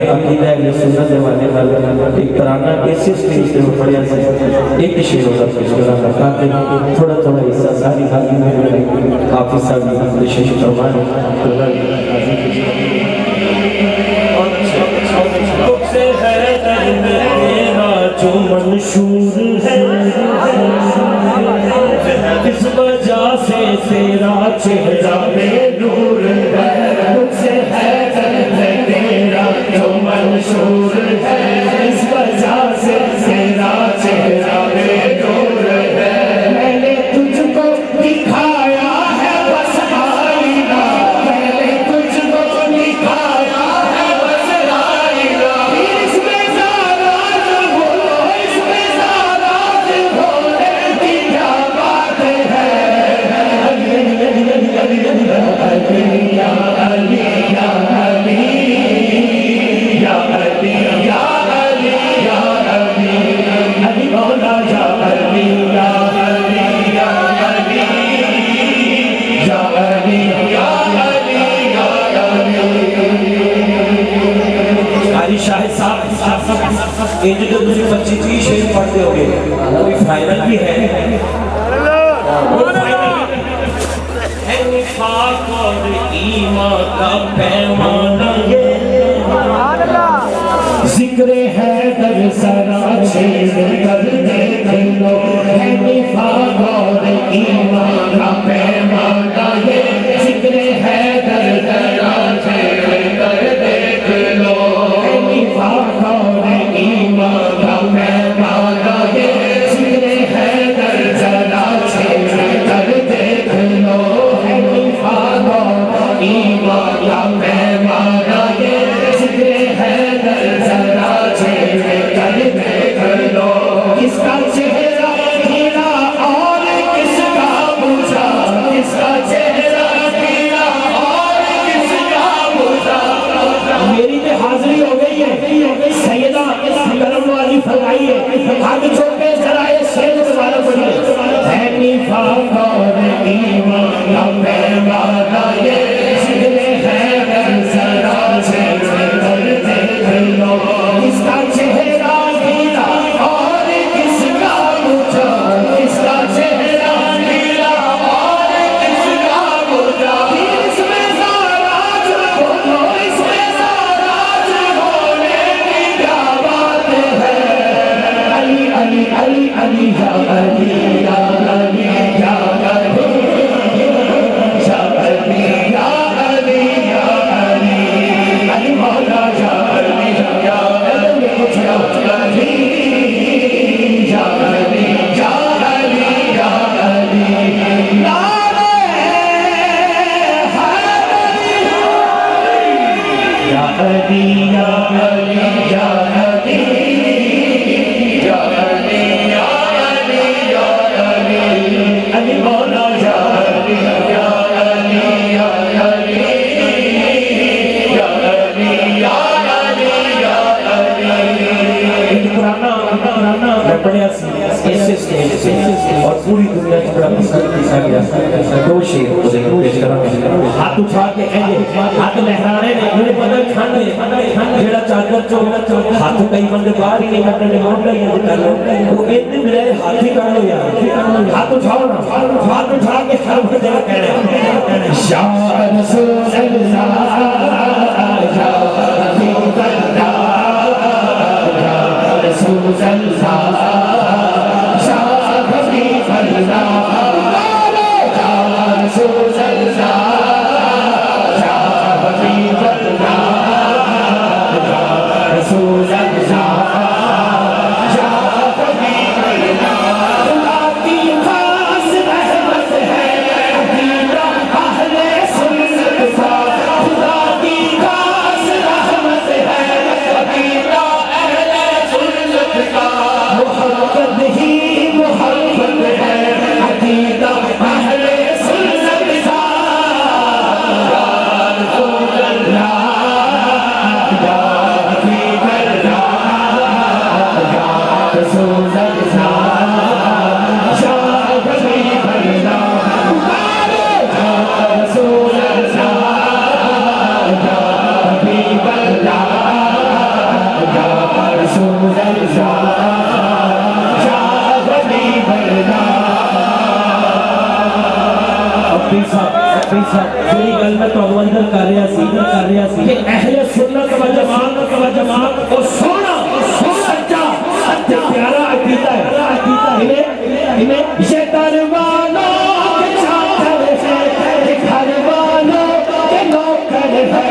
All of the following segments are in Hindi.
अकीदा है सुन्नत वाले वाले एक तराना ऐसे स्टेज पे बढ़िया से एक शेर होगा पिछला ताकि थोड़ा थोड़ा हिस्सा सारी हाली में हाफिज साहब ने शेर फरमान से है मेरा जो मंशूर है इस वजह से तेरा चेहरा में नूर है मुझसे है तेरा जो मंशूर है इस वजह से तेरा चेहरा में नूर है मैंने तुझको दिखाया है बस आईना मैंने तुझको दिखाया है बस आईना इसमें नाराज हो इसमें नाराज होने की क्या बात है इनके तो मुझे 25 शेर पढ़ते होंगे कोई फाइनल भी है निफाक और ईमान का पैमाना ये जिक्र है दर सरा छेड़ कर देख लो है निफाक और ईमान का पैमाना ये जिक्र है दर सरा छेड़ कर देख लो है निफाक और ईमान का पैमाना ये जिक्र है दर सरा छेड़ कर देख लो है निफाक और ईमान का पैमाना ये जिक्र है दर सरा छेड़ कर देख लो किसका चेहरा खिला और किसका बुझा किसका चेहरा खिला और किसका बुझा मेरी तो हाजिरी हो गई है सैयदा करम वाली फरमाई है हाथ छोटे जरा ये शेर दोबारा पढ़िए है निफाक और ईमान का पैमाना ये जिक्र है दर सरा छेड़ कर देख लो किसका चेहरा खिला और किसका बुझा किसका चेहरा खिला और किसका बुझा इसमें नाराज बोलो इसमें नाराज होने की क्या बात है अली अली अली अली या अली या अली या अली या अली या अली या अली अली मौला या अली या अली कुछ या अली या अली या अली या अली नारे हैदरी या अली या अली या अली या अली या अली या अली अली मौला या अली या अली या अली या अली या अली या अली पुराना बढ़िया ऐसे स्टेज और पूरी दुनिया की बड़ा पसंद किया गया दो शेर पेश करा हाथ उठा के हाथ लहराने ने मेरे बदल ठंड जेड़ा चादर चो हाथ कई बंदे बाहर ही नहीं कटने मोड़ रहे हैं कर लो वो इतने मेरे हाथ ही कर लो यार हाथ उठाओ ना हाथ उठा के हर बंदे कह रहे हैं या रसूल अल्लाह या हबीब अल्लाह या रसूल अल्लाह या हबीब अल्लाह या रसूल अल्लाह या हबीब अल्लाह या रसूल अल्लाह या हबीब अल्लाह खुदा की खास रहमत है अकीदा अहले सुन्नत का खुदा की खास रहमत है अकीदा अहले सुन्नत का मोहब्बत ही मोहब्बत है अकीदा अहले सुन्नत का या रसूल अल्लाह या हबीब अल्लाह जमात और सोना सच्चा सच्चा प्यारा अकीदा है। इन्हें ये दरबानों के चाकर है, ये घरवालों के नौकर है,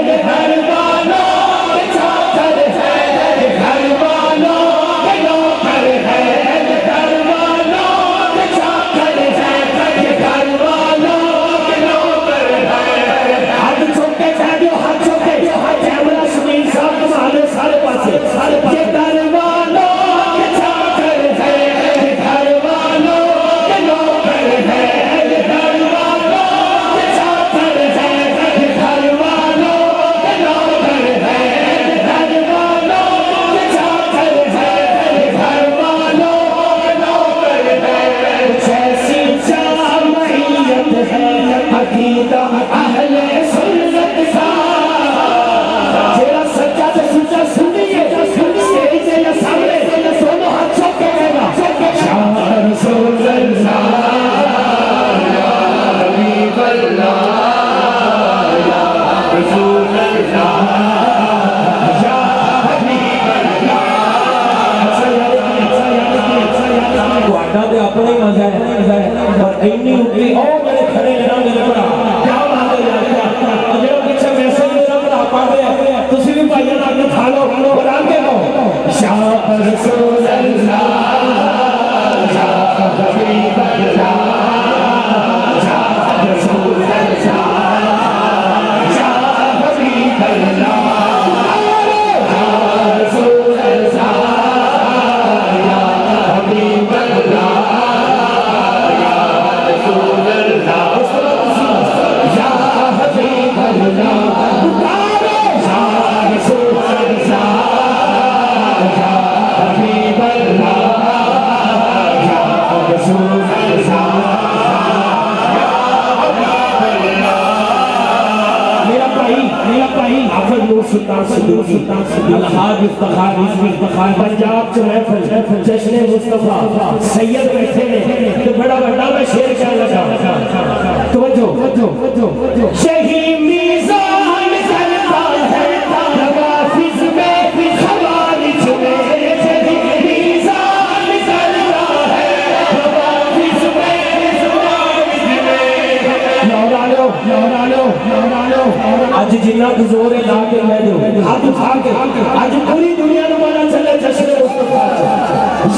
ये घरवालों के चाकर है, ये घरवालों के नौकर है, ये घरवालों के चाकर है, ये घरवालों के नौकर है। हाथ छोटे जाओ, हाथ छोटे कैमरा सुनील साहब तुम्हारे सारे पासे ये दरबानों के चाकर है, ये घरवालों के नौकर है, ये घरवालों के चाकर है, ये घरवालों के नौकर है, ये घरवालों के चाकर है, ये घरवालों के नौकर है। कुछ ऐसी जामइयत है अकीदा अहले सुन्नत का, जेड़ा सच्चा ते सुच्चा सुनिए स्टेज से या सामने दोनों हाथ चौके रहेगा। या रसूल अल्लाह या हबीब अल्लाह या रसूल अल्लाह या हबीब अल्लाह। ਤੁਹਾਡਾ ਤੇ ਆਪਣਾ ਹੀ ਮਜ਼ਾ ਹੈ ਪਰ ਇੰਨੀ ਉੱਤੇ ਉਹ ਜਿਹੜੇ ਖੜੇ ਨੇ ਨਾ ਮੇਰੇ ਭਰਾ ਕਿਆ ਬਾਤ ਹੈ ਯਾਰ। ਜਿਹੜਾ ਪਿੱਛੇ ਵੈਸੇ ਹੀ ਮੇਰਾ ਭਰਾ ਪੜ ਰਿਹਾ ਤੁਸੀਂ ਵੀ ਭਾਈਆਂ ਨਾਲ ਅੱਗੇ ਖਾ ਲਓ और आगे हो। या रसूल अल्लाह या हबीब अल्लाह या रसूल अल्लाह या हबीब अल्लाह या रसूल अल्लाह या हबीब अल्लाह या रसूल अल्लाह या हबीब अल्लाह। पुकारो या रसूल अल्लाह या हबीब अल्लाह या रसूल अल्लाह या हबीब अल्लाह। मेरा भाई हाफिज नूर सुल्तान सिद्दीकी अलहाज इफ्तिखार रिजवी इफ्तिखार पंजाब च महफिल जश्न मुस्तफा सैयद बैठे ने तो बड़ा बड़ा मैं शेर कहने लगा। तवज्जो यही मीज़ान चलता है नवाफिज़ में खवारिज में, यही मीज़ान चलता है नवाफिज़ में खवारिज में। लौटा लो आज जिन्ना को जोर है ला के मैं दो हाथ उठा के आज पूरी दुनिया में पता चले जश्न मुस्तफा।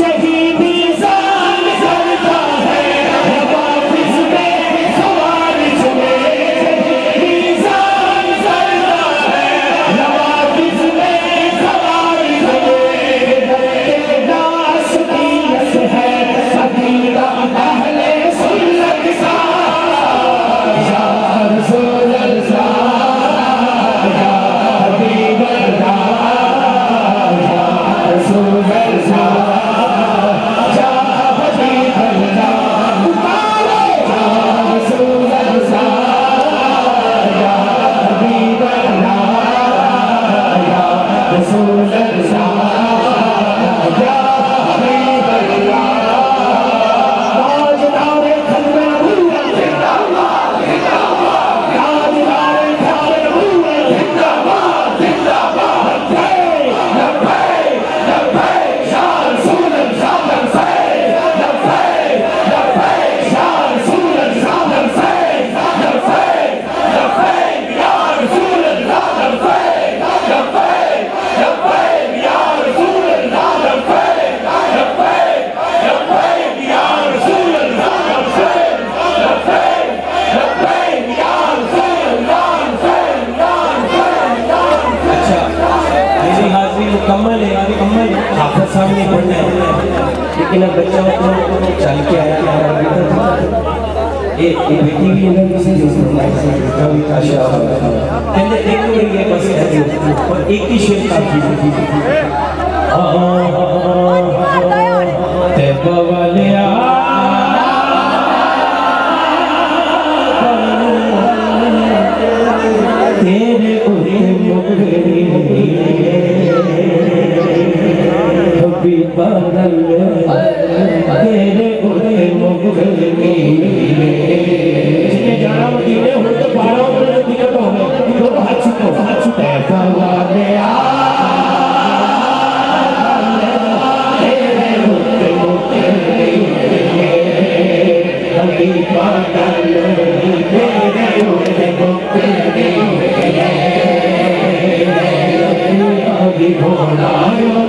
यही मीज़ान चलता है नवाफिज़ में खवारिज में, यही मीज़ान चलता है नवाफिज़ में खवारिज में। तेरा असलियत है अकीदा अहले सुन्नत का। या रसूल अल्लाह या हबीब अल्लाह या रसूल अल्लाह या हबीब अल्लाह। पुकारो या रसूल अल्लाह या हबीब अल्लाह या रसूल अल्लाह या हबीब अल्लाह। ताजदारे खत्मे नबूवत जिंदाबाद जिंदाबाद, ताजदारे खत्मे नबूवत जिंदाबाद जिंदाबाद। लब्बैक लब्बैक लब्बैक या रसूल अल्लाह लब्बैक लब्बैक लब्बैक या रसूल अल्लाह लब्बैक लब्बैक लब्बैक या रसूल अल्लाह लब्बैक लब्बैक लब्बैक या रसूल अल्लाह लब्बैक लब्बैक लब्बैक या रसूल अल्लाह लब्बैक लब्बैक लब्बैक या रसूल अल्लाह लब्बैक। अच्छा मेरी हाजिरी मुकम्मल है हाफिज साहब ने पढ़ना है लेकिन अब बच्चा तो चल के आया एक बेटी भी है किसी कहते एक मिनट ये बस है और एक ही शेर काफी तैबा वाले तेरे उरे मुगरी हबीब अल्लाह तेरे उरे मुगरी। जिन्हें जाना मदीने हो तो 12 दिक्कत हो गई तो हाथ छुपो तैबा वाले भोलायो